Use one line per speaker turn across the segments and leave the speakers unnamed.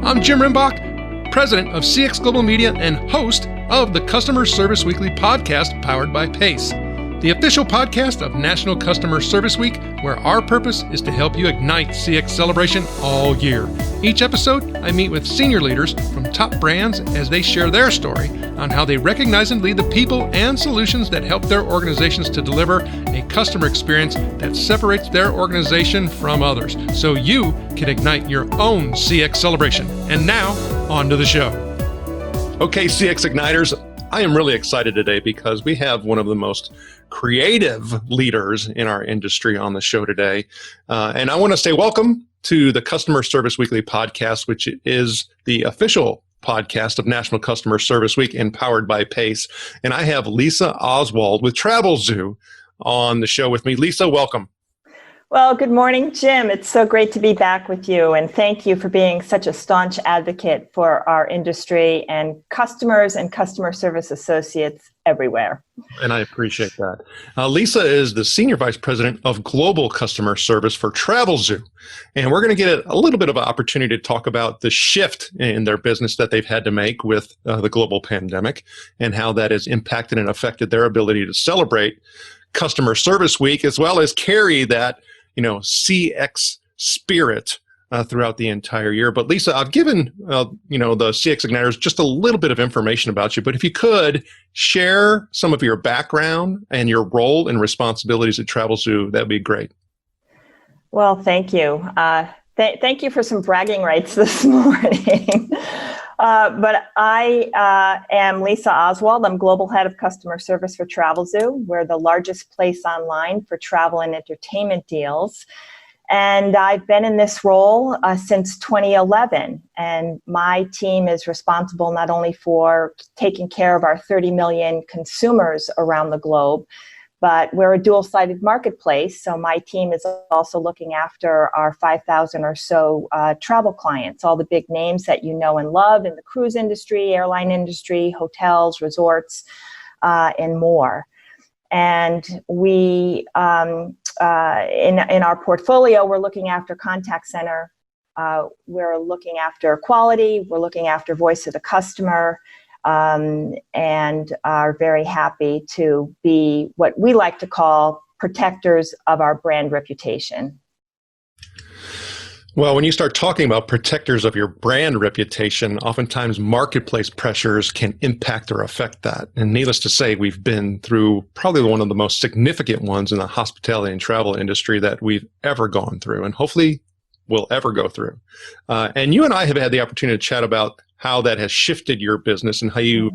I'm Jim Rimbach, president of CX Global Media and host of the Customer Service Weekly podcast powered by PACE, the official podcast of National Customer Service Week, where our purpose is to help you ignite CX celebration all year. Each episode, I meet with senior leaders from top brands as they share their story on how they recognize and lead the people and solutions that help their organizations to deliver a customer experience that separates their organization from others, so you can ignite your own CX celebration. And now, on to the show. Okay, CX Igniters, I am really excited today because we have one of the most creative leaders in our industry on the show today. And I want to say welcome to the Customer Service Weekly podcast, which is the official podcast of National Customer Service Week and powered by PACE. And I have Lisa Oswald with Travelzoo on the show with me. Lisa, welcome.
Well, good morning, Jim. It's so great to be back with you. And thank you for being such a staunch advocate for our industry and customers and customer service associates everywhere.
And I appreciate that. Lisa is the Senior Vice President of Global Customer Service for Travelzoo. And we're going to get a little bit of an opportunity to talk about the shift in their business that they've had to make with the global pandemic and how that has impacted and affected their ability to celebrate Customer Service Week, as well as carry that CX spirit throughout the entire year. But Lisa, I've given the CX Igniters just a little bit of information about you, but if you could share some of your background and your role and responsibilities at Travelzoo, that'd be great.
Well, thank you. Thank you for some bragging rights this morning. But I am Lisa Oswald. I'm Global Head of Customer Service for Travelzoo. We're the largest place online for travel and entertainment deals. And I've been in this role since 2011. And my team is responsible not only for taking care of our 30 million consumers around the globe, but we're a dual-sided marketplace, so my team is also looking after our 5,000 or so travel clients, all the big names that you know and love in the cruise industry, airline industry, hotels, resorts, and more. And we, in our portfolio, we're looking after contact center, we're looking after quality, we're looking after voice of the customer, and are very happy to be what we like to call protectors of our brand reputation.
Well, when you start talking about protectors of your brand reputation, oftentimes marketplace pressures can impact or affect that. And needless to say, we've been through probably one of the most significant ones in the hospitality and travel industry that we've ever gone through, and hopefully will ever go through. And you and I have had the opportunity to chat about how that has shifted your business and how you,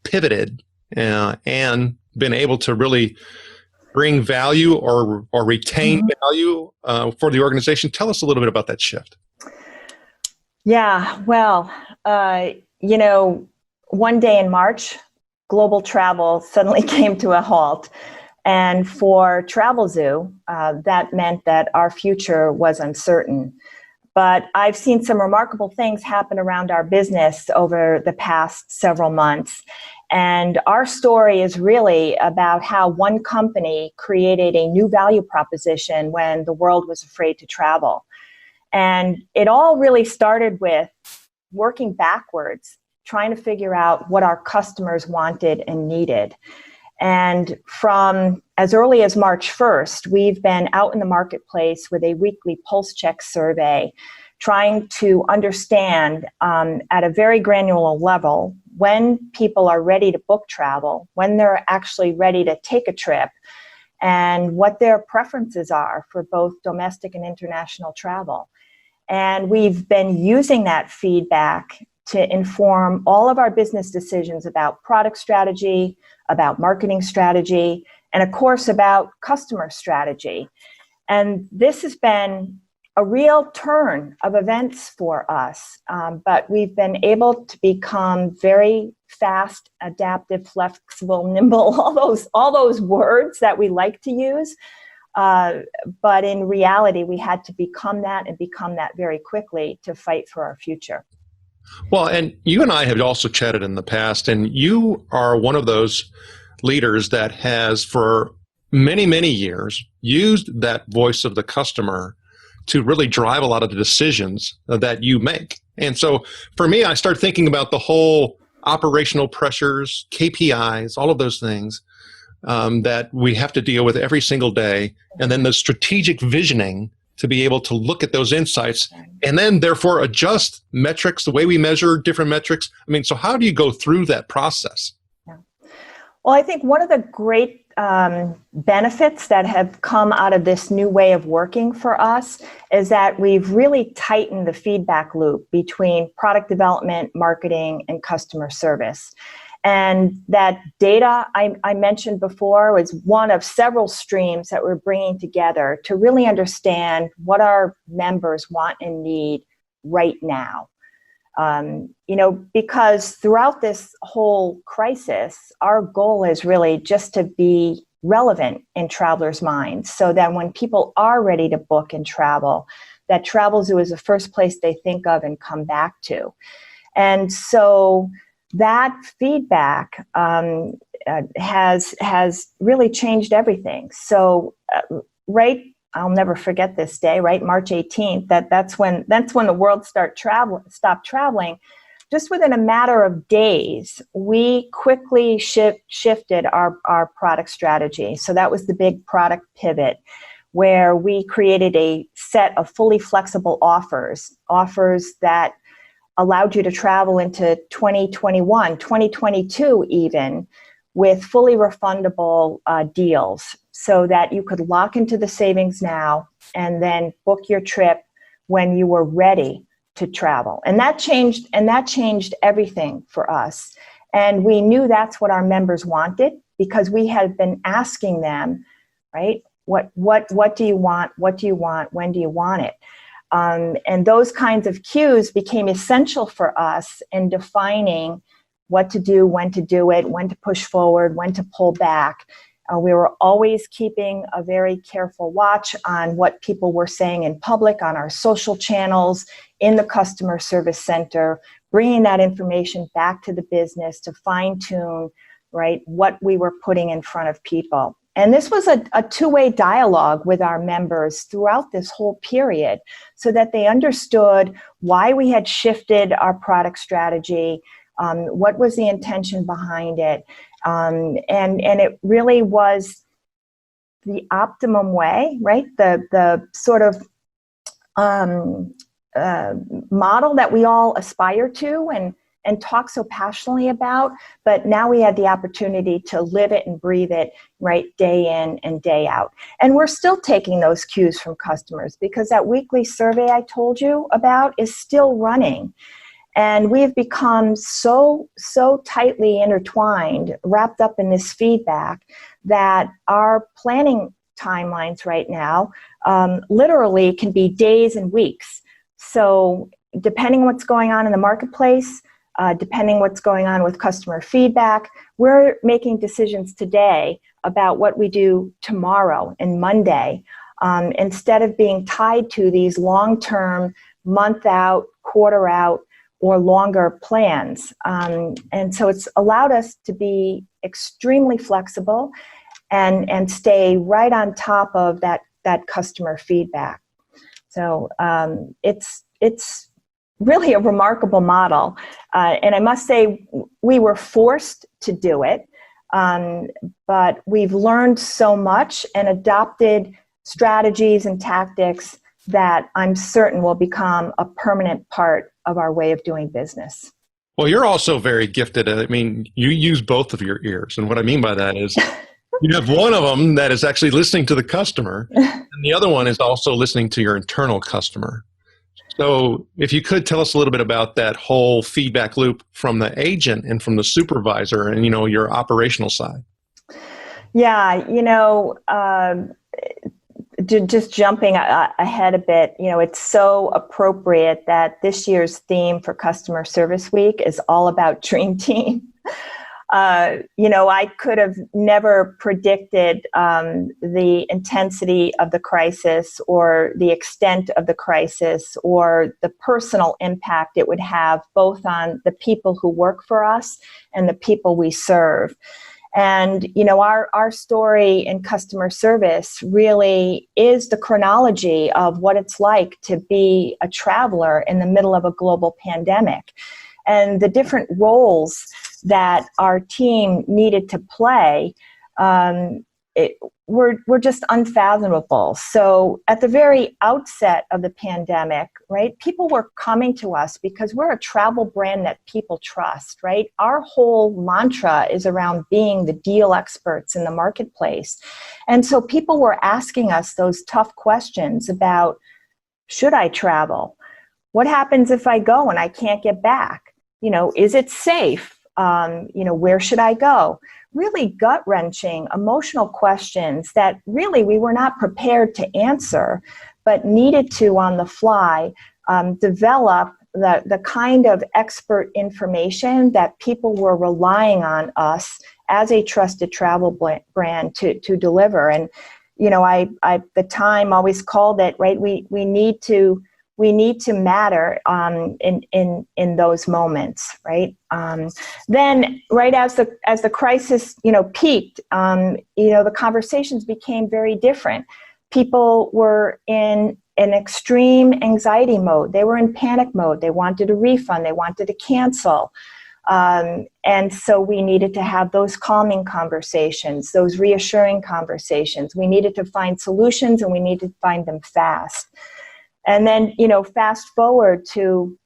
pivoted and been able to really bring value or retain value for the organization. Tell us a little bit about that shift.
Yeah, well, one day in March, global travel suddenly came to a halt. And for Travelzoo, that meant that our future was uncertain. But I've seen some remarkable things happen around our business over the past several months. And our story is really about how one company created a new value proposition when the world was afraid to travel. And it all really started with working backwards, trying to figure out what our customers wanted and needed. And from as early as March 1st, we've been out in the marketplace with a weekly pulse check survey, trying to understand at a very granular level when people are ready to book travel, when they're actually ready to take a trip, and what their preferences are for both domestic and international travel. And we've been using that feedback to inform all of our business decisions about product strategy, about marketing strategy, and of course about customer strategy. And this has been a real turn of events for us, but we've been able to become very fast, adaptive, flexible, nimble, all those words that we like to use. But in reality, we had to become that very quickly to fight for our future.
Well, and you and I have also chatted in the past, and you are one of those leaders that has for many, many years used that voice of the customer to really drive a lot of the decisions that you make. And so for me, I start thinking about the whole operational pressures, KPIs, all of those things that we have to deal with every single day. And then the strategic visioning to be able to look at those insights and then therefore adjust metrics, the way we measure different metrics. I mean, so how do you go through that process?
Yeah. Well, I think one of the great benefits that have come out of this new way of working for us is that we've really tightened the feedback loop between product development, marketing, and customer service. And that data I mentioned before was one of several streams that we're bringing together to really understand what our members want and need right now. Because throughout this whole crisis, our goal is really just to be relevant in travelers' minds so that when people are ready to book and travel, that Travelzoo is the first place they think of and come back to. And so that feedback has really changed everything. So I'll never forget this day, right? March 18th, that's when the world stopped traveling. Just within a matter of days, we quickly shifted our product strategy. So that was the big product pivot, where we created a set of fully flexible offers that allowed you to travel into 2021, 2022 even, with fully refundable deals so that you could lock into the savings now and then book your trip when you were ready to travel. And that changed everything for us. And we knew that's what our members wanted because we had been asking them, right? What do you want? What do you want? When do you want it? And those kinds of cues became essential for us in defining what to do, when to do it, when to push forward, when to pull back. We were always keeping a very careful watch on what people were saying in public, on our social channels, in the customer service center, bringing that information back to the business to fine-tune, right, what we were putting in front of people. And this was a two-way dialogue with our members throughout this whole period so that they understood why we had shifted our product strategy, what was the intention behind it. And it really was the optimum way, right? The sort of model that we all aspire to and talk so passionately about, but now we had the opportunity to live it and breathe it, right, day in and day out. And we're still taking those cues from customers because that weekly survey I told you about is still running. And we've become so tightly intertwined, wrapped up in this feedback, that our planning timelines right now literally can be days and weeks. So depending on what's going on in the marketplace, depending what's going on with customer feedback, we're making decisions today about what we do tomorrow and Monday, instead of being tied to these long-term, month out, quarter out, or longer plans. And so it's allowed us to be extremely flexible and stay right on top of that customer feedback. So it's really a remarkable model. And I must say, we were forced to do it, but we've learned so much and adopted strategies and tactics that I'm certain will become a permanent part of our way of doing business.
Well, you're also very gifted. I mean, you use both of your ears. And what I mean by that is you have one of them that is actually listening to the customer, and the other one is also listening to your internal customer. So if you could tell us a little bit about that whole feedback loop from the agent and from the supervisor and, your operational side.
Yeah, just jumping ahead a bit, it's so appropriate that this year's theme for Customer Service Week is all about Dream Team. I could have never predicted the intensity of the crisis or the extent of the crisis or the personal impact it would have both on the people who work for us and the people we serve. And, our story in customer service really is the chronology of what it's like to be a traveler in the middle of a global pandemic. And the different roles that our team needed to play were just unfathomable. So at the very outset of the pandemic, right, people were coming to us because we're a travel brand that people trust, right? Our whole mantra is around being the deal experts in the marketplace. And so people were asking us those tough questions about, should I travel? What happens if I go and I can't get back? Is it safe? Where should I go? Really gut-wrenching, emotional questions that really we were not prepared to answer, but needed to, on the fly, develop the kind of expert information that people were relying on us as a trusted travel brand to deliver. And, I the Time always called it, right, we need to matter in those moments, right? Then, right as the crisis peaked, the conversations became very different. People were in an extreme anxiety mode. They were in panic mode. They wanted a refund. They wanted to cancel. And so we needed to have those calming conversations, those reassuring conversations. We needed to find solutions, and we needed to find them fast. And then, fast forward to,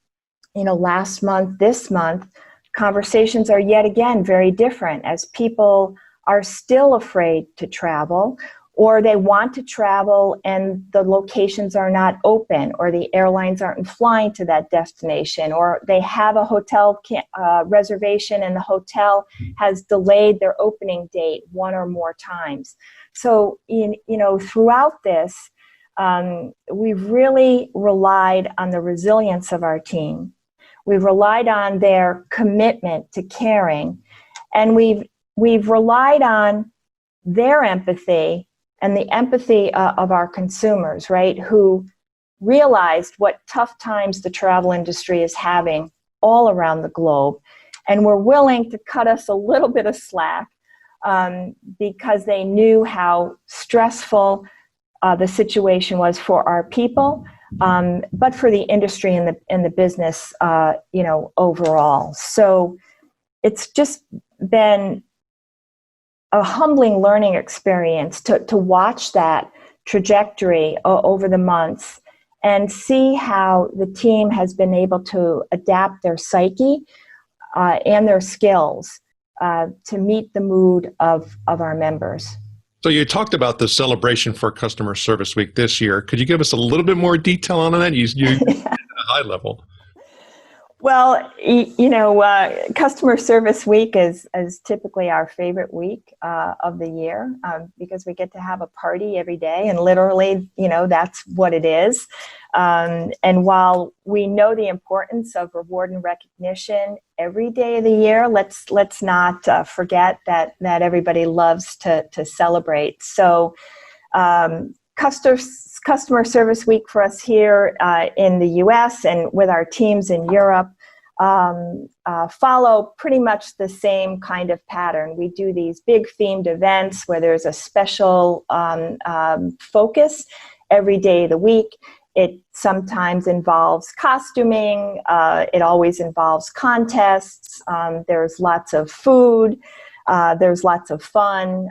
last month, this month, conversations are yet again very different as people are still afraid to travel, or they want to travel and the locations are not open, or the airlines aren't flying to that destination, or they have a hotel reservation and the hotel has delayed their opening date one or more times. So, throughout this, we've really relied on the resilience of our team. We've relied on their commitment to caring, and we've relied on their empathy and the empathy of our consumers, right, who realized what tough times the travel industry is having all around the globe, and were willing to cut us a little bit of slack because they knew how stressful the situation was for our people, but for the industry and the business, overall. So it's just been a humbling learning experience to watch that trajectory over the months and see how the team has been able to adapt their psyche and their skills to meet the mood of our members.
So you talked about the celebration for Customer Service Week this year. Could you give us a little bit more detail on that? You at a high level.
Well, Customer Service Week is typically our favorite week of the year because we get to have a party every day, and literally, that's what it is. And while we know the importance of reward and recognition every day of the year, let's not forget that everybody loves to celebrate. So, Customer Service Week for us here in the U.S. and with our teams in Europe follow pretty much the same kind of pattern. We do these big themed events where there's a special focus every day of the week. It sometimes involves costuming. It always involves contests. There's lots of food. There's lots of fun.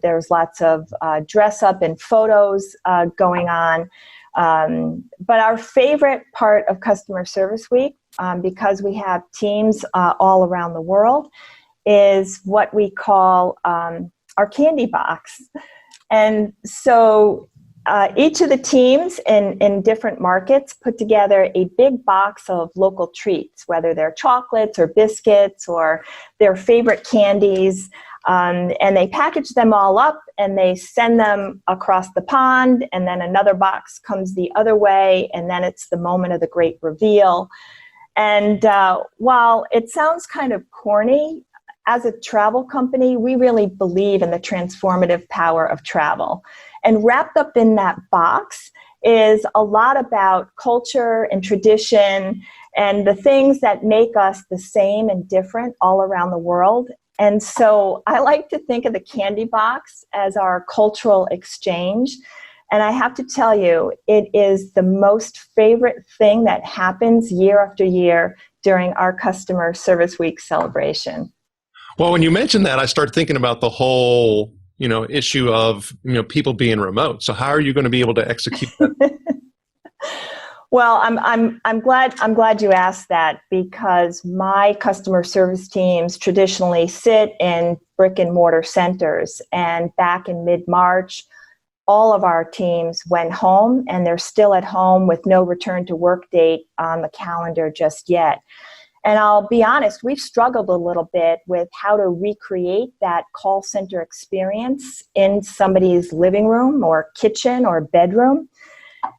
There's lots of dress up and photos going on. But our favorite part of Customer Service Week, because we have teams all around the world, is what we call our candy box. And so each of the teams in different markets put together a big box of local treats, whether they're chocolates or biscuits or their favorite candies, and they package them all up and they send them across the pond, and then another box comes the other way, and then it's the moment of the great reveal. And while it sounds kind of corny, as a travel company, we really believe in the transformative power of travel. And wrapped up in that box is a lot about culture and tradition and the things that make us the same and different all around the world. And so I like to think of the candy box as our cultural exchange. And I have to tell you, it is the most favorite thing that happens year after year during our Customer Service Week celebration.
Well, when you mentioned that, I started thinking about the whole, issue of, people being remote. So how are you going to be able to execute that?
Well, I'm glad you asked that, because my customer service teams traditionally sit in brick and mortar centers, and back in mid-March, all of our teams went home, and they're still at home with no return to work date on the calendar just yet. And I'll be honest, we've struggled a little bit with how to recreate that call center experience in somebody's living room or kitchen or bedroom.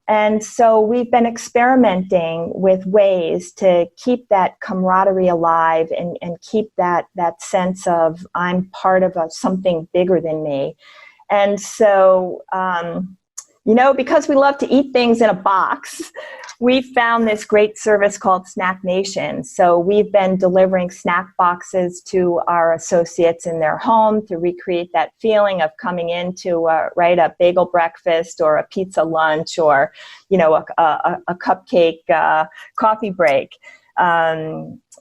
And so we've been experimenting with ways to keep that camaraderie alive and keep that sense of I'm part of something bigger than me. And so, because we love to eat things in a box, we found this great service called Snack Nation. So we've been delivering snack boxes to our associates in their home to recreate that feeling of coming into a bagel breakfast or a pizza lunch or, a cupcake coffee break.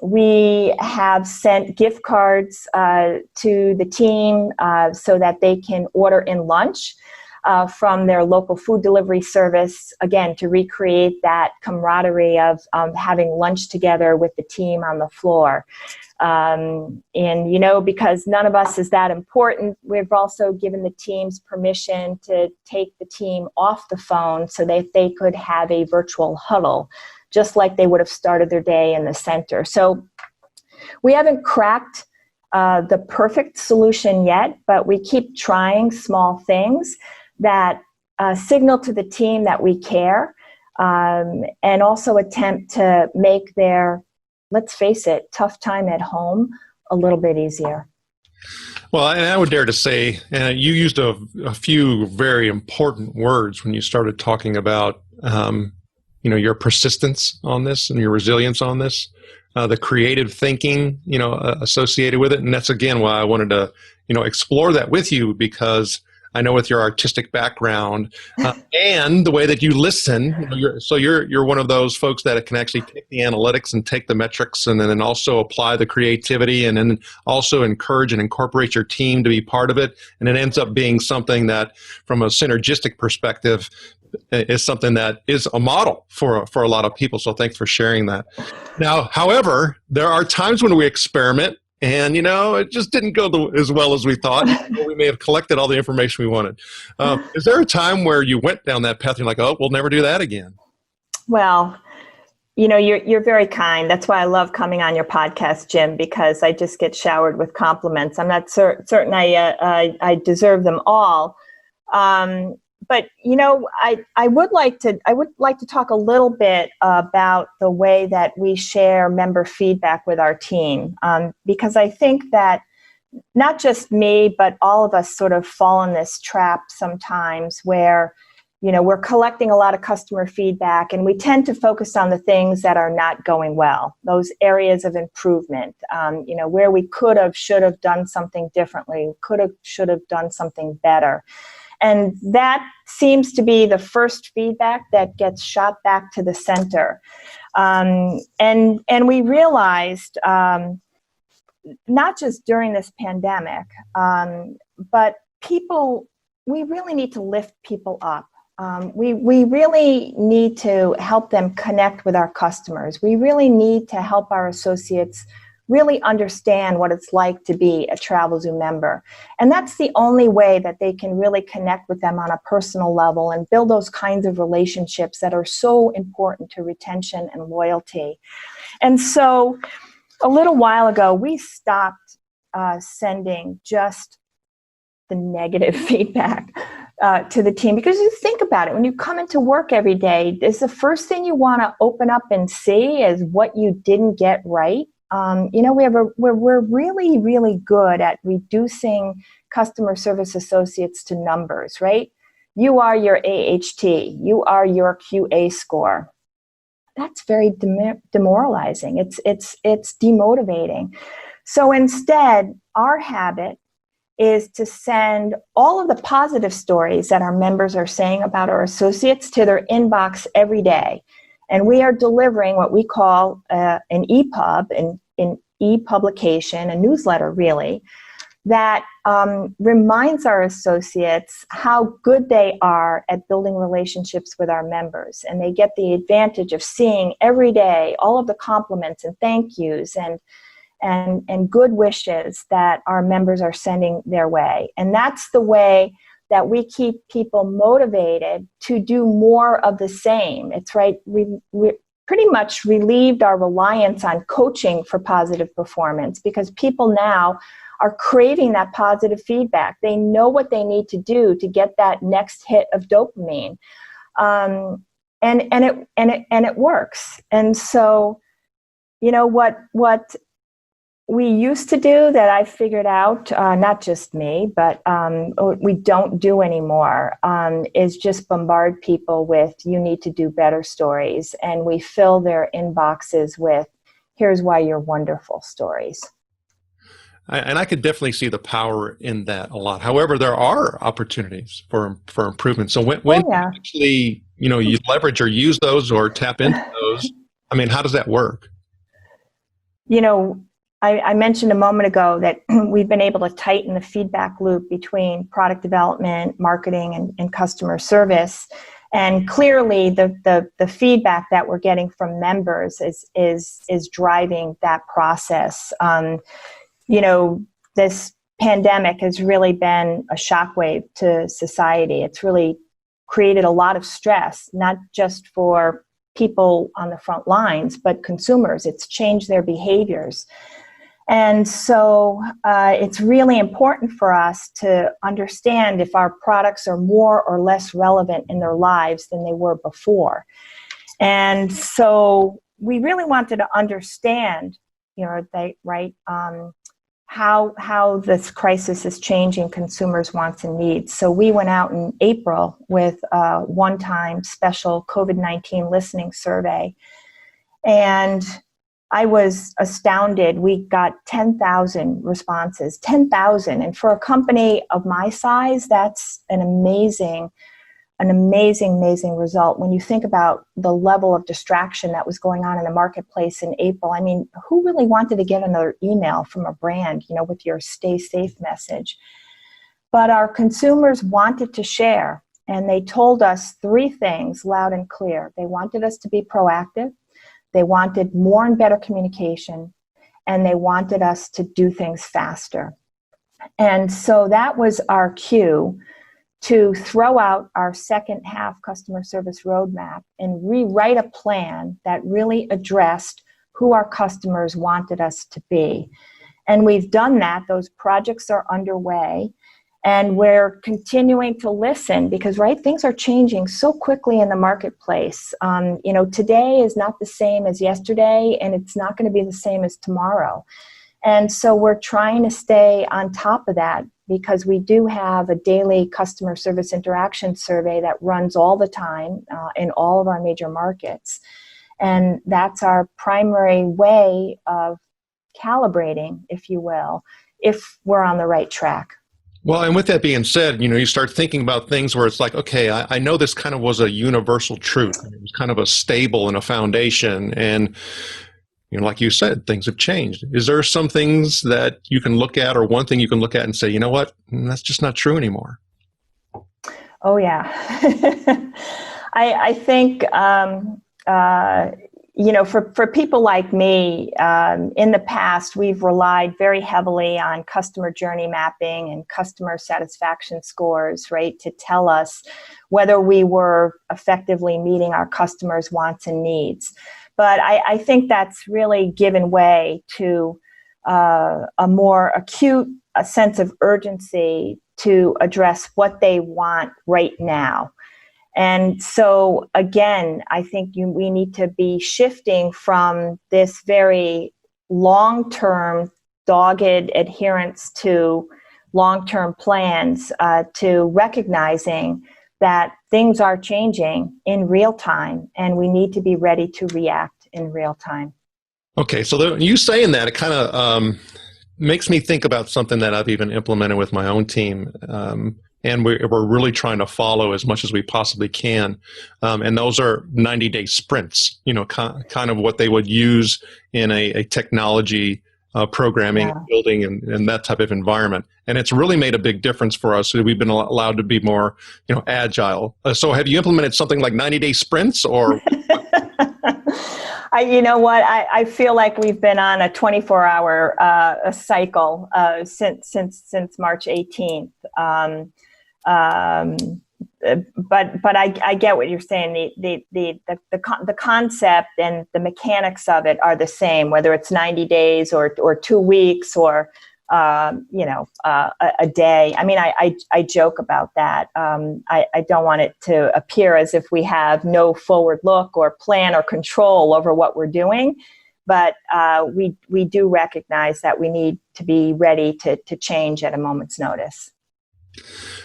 We have sent gift cards to the team so that they can order in lunch from their local food delivery service, again, to recreate that camaraderie of having lunch together with the team on the floor. Because none of us is that important, we've also given the teams permission to take the team off the phone so that they could have a virtual huddle, just like they would have started their day in the center. So we haven't cracked the perfect solution yet, but we keep trying small things that signal to the team that we care, and also attempt to make their, let's face it, tough time at home a little bit easier.
Well, and I would dare to say, you used a few very important words when you started talking about, your persistence on this and your resilience on this, the creative thinking, associated with it. And that's, again, why I wanted to, explore that with you, because I know with your artistic background and the way that you listen, you're one of those folks that can actually take the analytics and take the metrics and then also apply the creativity and then also encourage and incorporate your team to be part of it. And it ends up being something that, from a synergistic perspective, is something that is a model for a lot of people. So thanks for sharing that. Now, however, there are times when we experiment, and, it just didn't go as well as we thought. We may have collected all the information we wanted. Is there a time where you went down that path and you're like, oh, we'll never do that again?
Well, you're very kind. That's why I love coming on your podcast, Jim, because I just get showered with compliments. I'm not certain I deserve them all. But I would like to talk a little bit about the way that we share member feedback with our team, because I think that not just me, but all of us sort of fall in this trap sometimes where, we're collecting a lot of customer feedback and we tend to focus on the things that are not going well, those areas of improvement, where we could have, should have done something differently, should have done something better. And that seems to be the first feedback that gets shot back to the center. And we realized, not just during this pandemic, but we really need to lift people up. We really need to help them connect with our customers. We really need to help our associates really understand what it's like to be a Travelzoo member. And that's the only way that they can really connect with them on a personal level and build those kinds of relationships that are so important to retention and loyalty. And so a little while ago, we stopped sending just the negative feedback to the team, because you think about it, when you come into work every day, is the first thing you want to open up and see is what you didn't get right. We're really, really good at reducing customer service associates to numbers, right? You are your AHT, you are your QA score. That's very demoralizing. It's demotivating. So instead, our habit is to send all of the positive stories that our members are saying about our associates to their inbox every day. And we are delivering what we call an EPUB, an e-publication, a newsletter really, that reminds our associates how good they are at building relationships with our members. And they get the advantage of seeing every day all of the compliments and thank yous and good wishes that our members are sending their way. And that's the way that we keep people motivated to do more of the same. It's right, we pretty much relieved our reliance on coaching for positive performance, because people now are craving that positive feedback. They know what they need to do to get that next hit of dopamine. And it works. And so, you know, what we used to do that I figured out, not just me, but we don't do anymore, is just bombard people with, you need to do better stories. And we fill their inboxes with, here's why you're wonderful stories.
And I could definitely see the power in that a lot. However, there are opportunities for improvement. So when actually, you know, you leverage or use those or tap into those, I mean, how does that work?
You know, I mentioned a moment ago that we've been able to tighten the feedback loop between product development, marketing, and customer service. And clearly, the feedback that we're getting from members is driving that process. You know, this pandemic has really been a shockwave to society. It's really created a lot of stress, not just for people on the front lines, but consumers. It's changed their behaviors. And so it's really important for us to understand if our products are more or less relevant in their lives than they were before. And so we really wanted to understand, you know, how this crisis is changing consumers' wants and needs. So we went out in April with a one-time special COVID-19 listening survey. And I was astounded. We got 10,000 responses, 10,000. And for a company of my size, that's an amazing result. When you think about the level of distraction that was going on in the marketplace in April, I mean, who really wanted to get another email from a brand, you know, with your stay safe message? But our consumers wanted to share, and they told us three things loud and clear. They wanted us to be proactive. They wanted more and better communication, and they wanted us to do things faster. And so that was our cue to throw out our second half customer service roadmap and rewrite a plan that really addressed who our customers wanted us to be. And we've done that. Those projects are underway. And we're continuing to listen because, right, things are changing so quickly in the marketplace. You know, today is not the same as yesterday, and it's not going to be the same as tomorrow. And so we're trying to stay on top of that because we do have a daily customer service interaction survey that runs all the time in all of our major markets. And that's our primary way of calibrating, if you will, if we're on the right track.
Well, and with that being said, you know, you start thinking about things where it's like, okay, I know this kind of was a universal truth. It was kind of a stable and a foundation. And, you know, like you said, things have changed. Is there some things that you can look at, or one thing you can look at and say, you know what, that's just not true anymore?
Oh, yeah. I think, you know, for people like me, in the past, we've relied very heavily on customer journey mapping and customer satisfaction scores, right, to tell us whether we were effectively meeting our customers' wants and needs. But I think that's really given way to a more acute sense of urgency to address what they want right now. And so, again, I think we need to be shifting from this very long-term, dogged adherence to long-term plans to recognizing that things are changing in real time, and we need to be ready to react in real time.
Okay, so you saying that, it kind of makes me think about something that I've even implemented with my own team. And we're really trying to follow as much as we possibly can. And those are 90-day sprints, kind of what they would use in a technology programming, building, and that type of environment. And it's really made a big difference for us. We've been allowed to be more, agile. So have you implemented something like 90-day sprints or?
You know what? I feel like we've been on a 24-hour cycle since March 18th. But I get what you're saying. The concept and the mechanics of it are the same, whether it's 90 days or 2 weeks or a day. I mean, I joke about that. I don't want it to appear as if we have no forward look or plan or control over what we're doing, but we do recognize that we need to be ready to change at a moment's notice.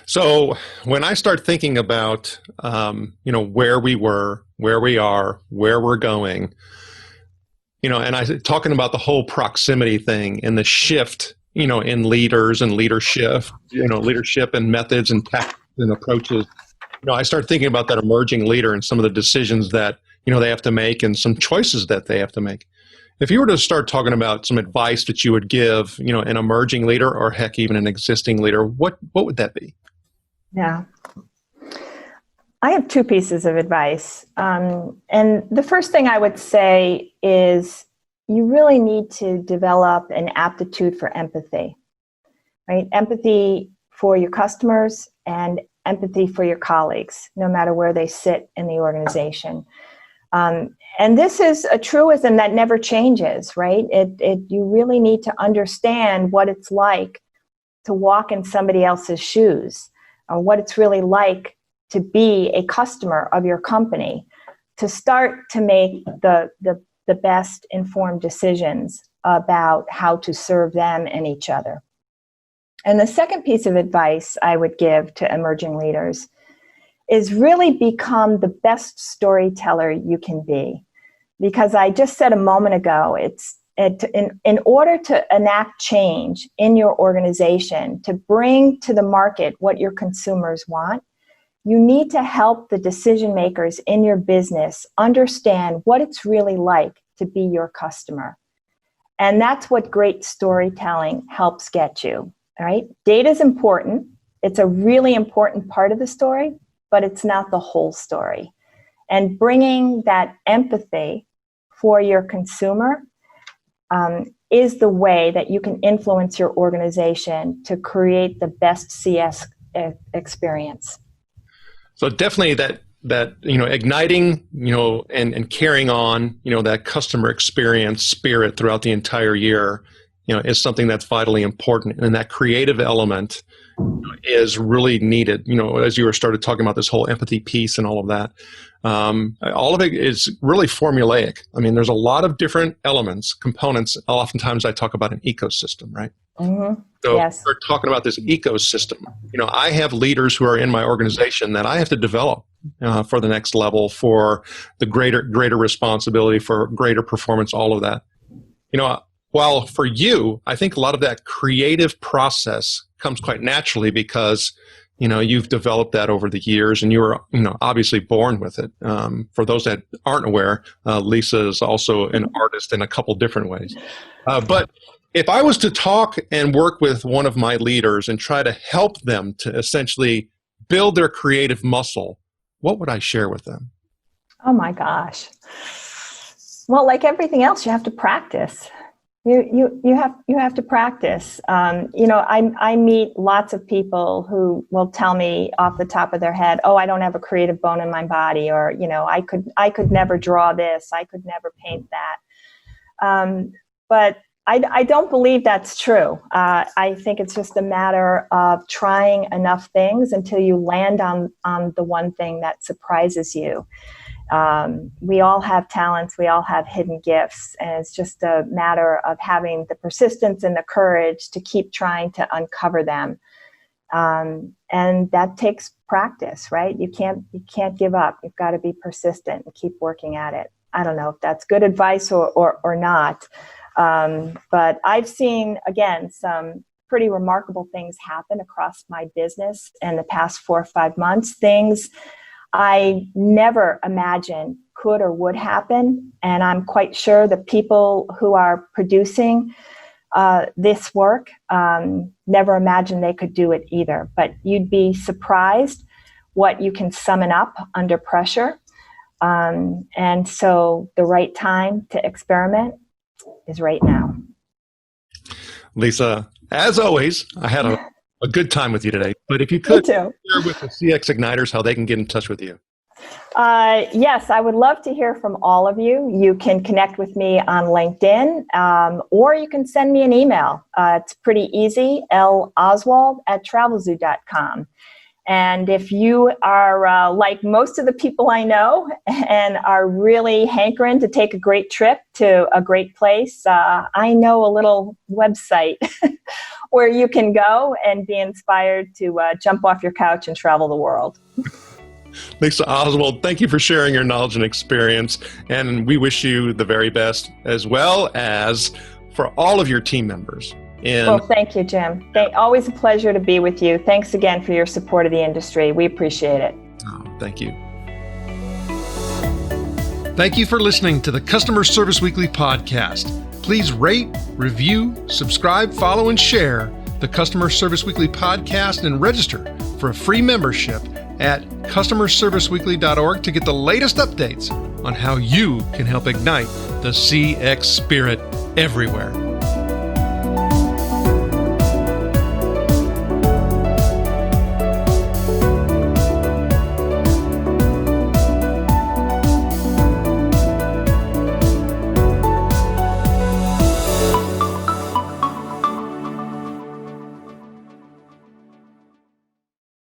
So when I start thinking about, where we were, where we are, where we're going, and I talking about the whole proximity thing and the shift, in leaders and leadership, leadership and methods and tactics and approaches, I start thinking about that emerging leader and some of the decisions that, they have to make and some choices that they have to make. If you were to start talking about some advice that you would give, an emerging leader or heck, even an existing leader, what would that be?
Yeah. I have 2 pieces of advice. And the first thing I would say is you really need to develop an aptitude for empathy, right? Empathy for your customers and empathy for your colleagues, no matter where they sit in the organization. And this is a truism that never changes, right? You really need to understand what it's like to walk in somebody else's shoes, or what it's really like to be a customer of your company, to start to make the best informed decisions about how to serve them and each other. And the second piece of advice I would give to emerging leaders is really become the best storyteller you can be. Because I just said a moment ago, in order to enact change in your organization, to bring to the market what your consumers want, you need to help the decision makers in your business understand what it's really like to be your customer. And that's what great storytelling helps get you, all right? Data is important. It's a really important part of the story, but it's not the whole story. And bringing that empathy for your consumer is the way that you can influence your organization to create the best CS experience.
So definitely that igniting, and carrying on, that customer experience spirit throughout the entire year, is something that's vitally important. And that creative element is really needed, as you started talking about this whole empathy piece and all of that. All of it is really formulaic. I mean, there's a lot of different elements, components. Oftentimes I talk about an ecosystem, right?
Mm-hmm.
So
yes.
we're talking about this ecosystem. I have leaders who are in my organization that I have to develop for the next level, for the greater responsibility, for greater performance, all of that. While for you, I think a lot of that creative process comes quite naturally because, you've developed that over the years and you were, obviously born with it. For those that aren't aware, Lisa is also an artist in a couple different ways. But if I was to talk and work with one of my leaders and try to help them to essentially build their creative muscle, what would I share with them?
Oh my gosh. Well, like everything else, you have to practice. You have to practice. I meet lots of people who will tell me off the top of their head, "Oh, I don't have a creative bone in my body," or I could never draw this, I could never paint that. But I don't believe that's true. I think it's just a matter of trying enough things until you land on the one thing that surprises you. We all have talents, we all have hidden gifts, and it's just a matter of having the persistence and the courage to keep trying to uncover them. And that takes practice, right? You can't give up. You've got to be persistent and keep working at it. I don't know if that's good advice or not. But I've seen, again, some pretty remarkable things happen across my business in the past 4 or 5 months, things I never imagined could or would happen. And I'm quite sure the people who are producing this work never imagined they could do it either. But you'd be surprised what you can summon up under pressure. And so the right time to experiment is right now.
Lisa, as always, I had a good time with you today. But if you could share with the CX Igniters how they can get in touch with you.
Yes, I would love to hear from all of you. You can connect with me on LinkedIn, or you can send me an email. It's pretty easy, loswald@travelzoo.com. And if you are like most of the people I know and are really hankering to take a great trip to a great place, I know a little website where you can go and be inspired to jump off your couch and travel the world.
Lisa Oswald, thank you for sharing your knowledge and experience. And we wish you the very best, as well as for all of your team members.
Well, thank you, Jim. Always a pleasure to be with you. Thanks again for your support of the industry. We appreciate it.
Oh, thank you. Thank you for listening to the Customer Service Weekly podcast. Please rate, review, subscribe, follow, and share the Customer Service Weekly podcast and register for a free membership at customerserviceweekly.org to get the latest updates on how you can help ignite the CX spirit everywhere.